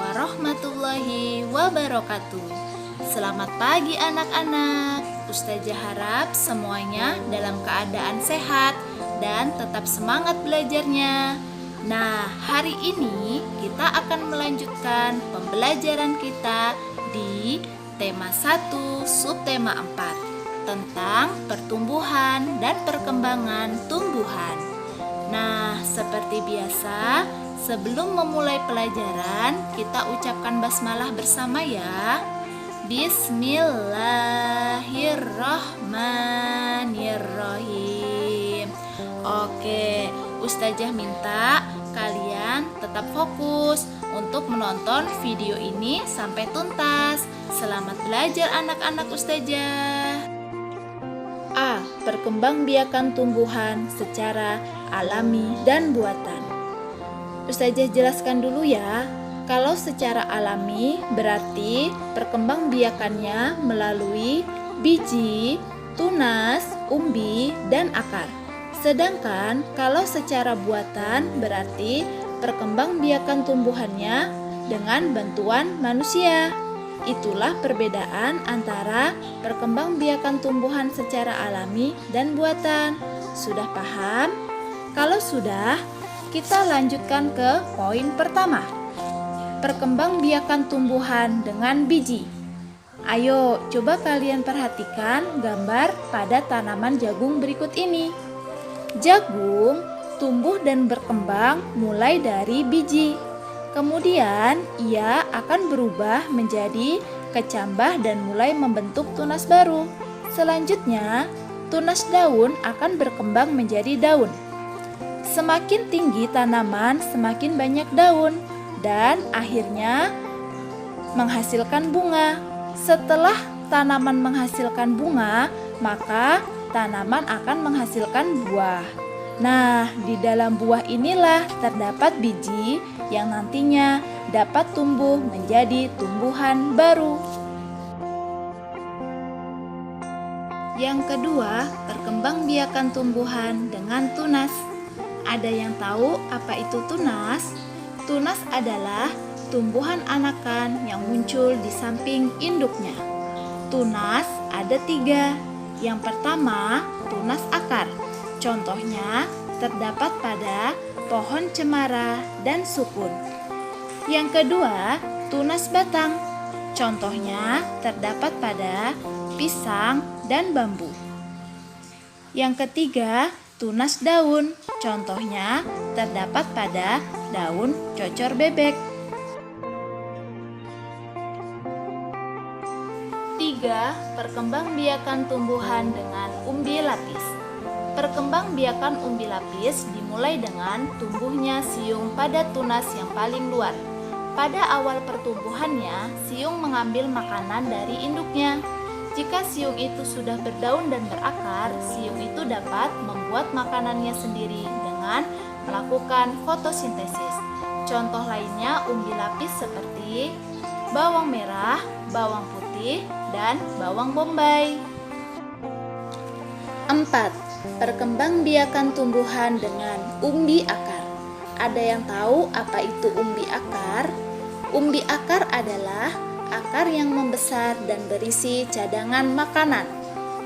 warahmatullahi wabarakatuh. Selamat pagi anak-anak. Ustazah harap semuanya dalam keadaan sehat dan tetap semangat belajarnya. Nah, hari ini kita akan melanjutkan pembelajaran kita di tema 1 subtema 4 tentang pertumbuhan dan perkembangan tumbuhan. Nah, seperti biasa, sebelum memulai pelajaran, kita ucapkan basmalah bersama ya. Bismillahirrahmanirrahim. Oke, Ustazah minta kalian tetap fokus untuk menonton video ini sampai tuntas. Selamat belajar anak-anak Ustazah. A. Perkembangbiakan tumbuhan secara alami dan buatan. Ustazah jelaskan dulu ya. Kalau secara alami berarti perkembangbiakannya melalui biji, tunas, umbi, dan akar. Sedangkan kalau secara buatan berarti perkembangbiakan tumbuhannya dengan bantuan manusia. Itulah perbedaan antara perkembangbiakan tumbuhan secara alami dan buatan. Sudah paham? Kalau sudah, kita lanjutkan ke poin pertama. Perkembangbiakan tumbuhan dengan biji. Ayo, coba kalian perhatikan gambar pada tanaman jagung berikut ini. Jagung tumbuh dan berkembang mulai dari biji. Kemudian ia akan berubah menjadi kecambah dan mulai membentuk tunas baru. Selanjutnya, tunas daun akan berkembang menjadi daun. Semakin tinggi tanaman, semakin banyak daun dan akhirnya menghasilkan bunga. Setelah tanaman menghasilkan bunga, maka tanaman akan menghasilkan buah. Nah, di dalam buah inilah terdapat biji yang nantinya dapat tumbuh menjadi tumbuhan baru. Yang kedua, perkembangbiakan tumbuhan dengan tunas. Ada yang tahu apa itu tunas? Tunas adalah tumbuhan anakan yang muncul di samping induknya. Tunas ada 3. Yang pertama, tunas akar. Contohnya terdapat pada pohon cemara dan sukun. Yang kedua, tunas batang. Contohnya terdapat pada pisang dan bambu. Yang ketiga, tunas daun. Contohnya terdapat pada daun cocor bebek. 3. Perkembangbiakan tumbuhan dengan umbi lapis. Perkembangbiakan umbi lapis dimulai dengan tumbuhnya siung pada tunas yang paling luar. Pada awal pertumbuhannya, siung mengambil makanan dari induknya. Jika siung itu sudah berdaun dan berakar, siung itu dapat membuat makanannya sendiri dengan melakukan fotosintesis. Contoh lainnya umbi lapis seperti bawang merah, bawang putih, dan bawang bombay. 4. Perkembangbiakan tumbuhan dengan umbi akar. Ada yang tahu apa itu umbi akar? Umbi akar adalah akar yang membesar dan berisi cadangan makanan.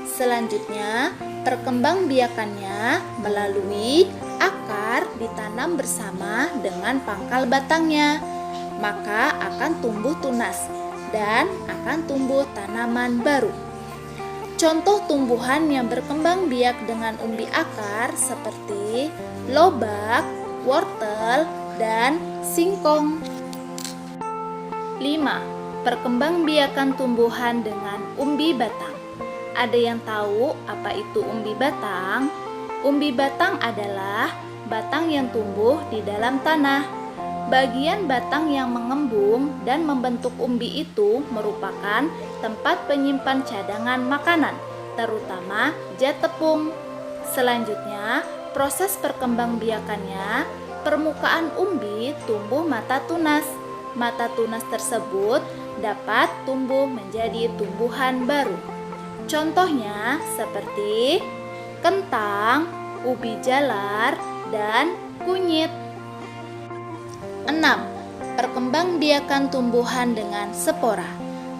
Selanjutnya, perkembangbiakannya melalui akar ditanam bersama dengan pangkal batangnya. Maka akan tumbuh tunas dan akan tumbuh tanaman baru. Contoh tumbuhan yang berkembang biak dengan umbi akar seperti lobak, wortel, dan singkong. 5. Perkembangbiakan tumbuhan dengan umbi batang. Ada yang tahu apa itu umbi batang? Umbi batang adalah batang yang tumbuh di dalam tanah. Bagian batang yang mengembung dan membentuk umbi itu merupakan tempat penyimpan cadangan makanan, terutama jet tepung. Selanjutnya, proses perkembangbiakannya, permukaan umbi tumbuh mata tunas. Mata tunas tersebut dapat tumbuh menjadi tumbuhan baru. Contohnya seperti kentang, ubi jalar, dan kunyit. 6. Perkembangbiakan tumbuhan dengan spora.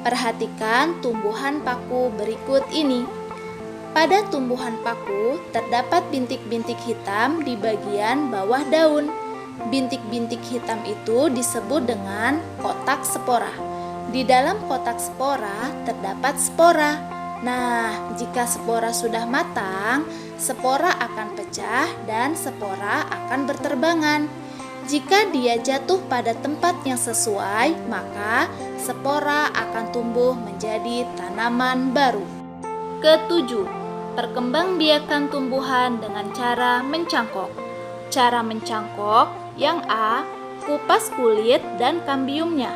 Perhatikan tumbuhan paku berikut ini. Pada tumbuhan paku terdapat bintik-bintik hitam di bagian bawah daun. Bintik-bintik hitam itu disebut dengan kotak spora. Di dalam kotak spora terdapat spora. Nah, jika spora sudah matang, spora akan pecah dan spora akan berterbangan. Jika dia jatuh pada tempat yang sesuai, maka spora akan tumbuh menjadi tanaman baru. Ketujuh, perkembangbiakan tumbuhan dengan cara mencangkok. Cara mencangkok yang A, kupas kulit dan kambiumnya.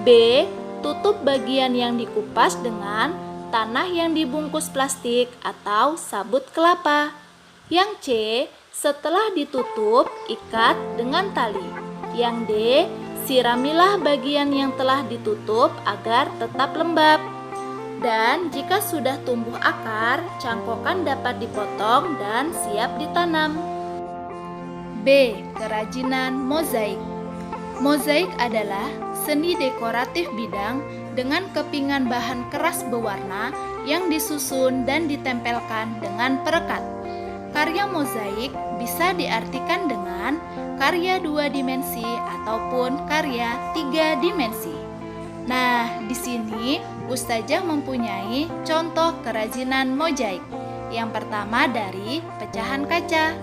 B, tutup bagian yang dikupas dengan tanah yang dibungkus plastik atau sabut kelapa. Yang C, setelah ditutup, ikat dengan tali. Yang D, siramilah bagian yang telah ditutup agar tetap lembab. Dan jika sudah tumbuh akar, cangkokan dapat dipotong dan siap ditanam. B. Kerajinan mozaik. Mozaik adalah seni dekoratif bidang dengan kepingan bahan keras berwarna yang disusun dan ditempelkan dengan perekat. Karya mozaik bisa diartikan dengan karya 2 dimensi ataupun karya 3 dimensi. Nah, di sini Ustazah mempunyai contoh kerajinan mozaik. Yang pertama dari pecahan kaca.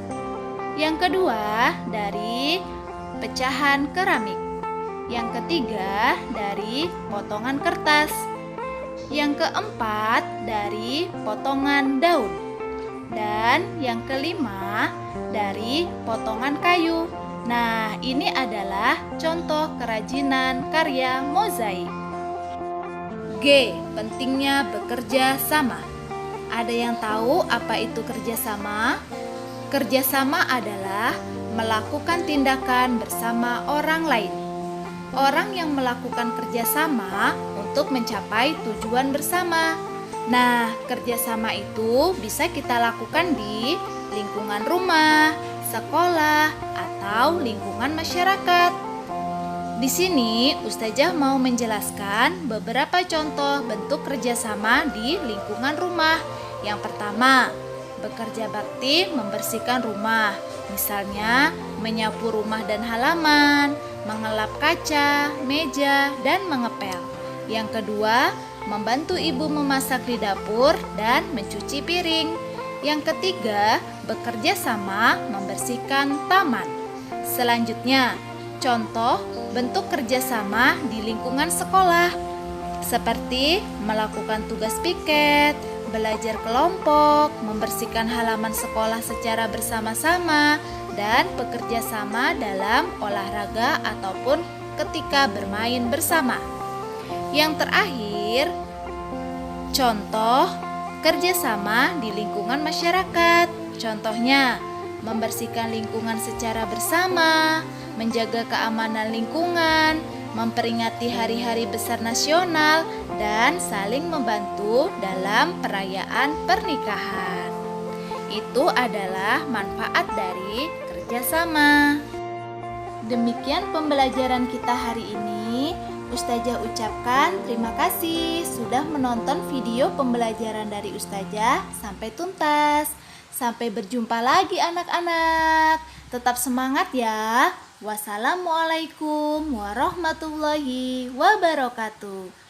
Yang kedua dari pecahan keramik. Yang ketiga dari potongan kertas. Yang keempat dari potongan daun. Dan yang kelima dari potongan kayu. Nah, ini adalah contoh kerajinan karya mozaik. G. Pentingnya bekerja sama. Ada yang tahu apa itu kerjasama? Kerjasama adalah melakukan tindakan bersama orang lain. Orang yang melakukan kerjasama untuk mencapai tujuan bersama. Nah, kerjasama itu bisa kita lakukan di lingkungan rumah, sekolah, atau lingkungan masyarakat. Di sini, Ustazah mau menjelaskan beberapa contoh bentuk kerjasama di lingkungan rumah. Yang pertama, bekerja bakti membersihkan rumah. Misalnya, menyapu rumah dan halaman, mengelap kaca, meja, dan mengepel. Yang kedua, membantu ibu memasak di dapur dan mencuci piring. Yang ketiga, bekerja sama membersihkan taman. Selanjutnya, contoh bentuk kerjasama di lingkungan sekolah, seperti melakukan tugas piket, belajar kelompok, membersihkan halaman sekolah secara bersama-sama, dan bekerja sama dalam olahraga ataupun ketika bermain bersama. Yang terakhir, contoh kerjasama di lingkungan masyarakat. Contohnya, membersihkan lingkungan secara bersama, menjaga keamanan lingkungan, memperingati hari-hari besar nasional, dan saling membantu dalam perayaan pernikahan. Itu adalah manfaat dari kerjasama. Demikian pembelajaran kita hari ini. Ustazah ucapkan terima kasih sudah menonton video pembelajaran dari Ustazah sampai tuntas. Sampai berjumpa lagi anak-anak. Tetap semangat ya. Wassalamualaikum warahmatullahi wabarakatuh.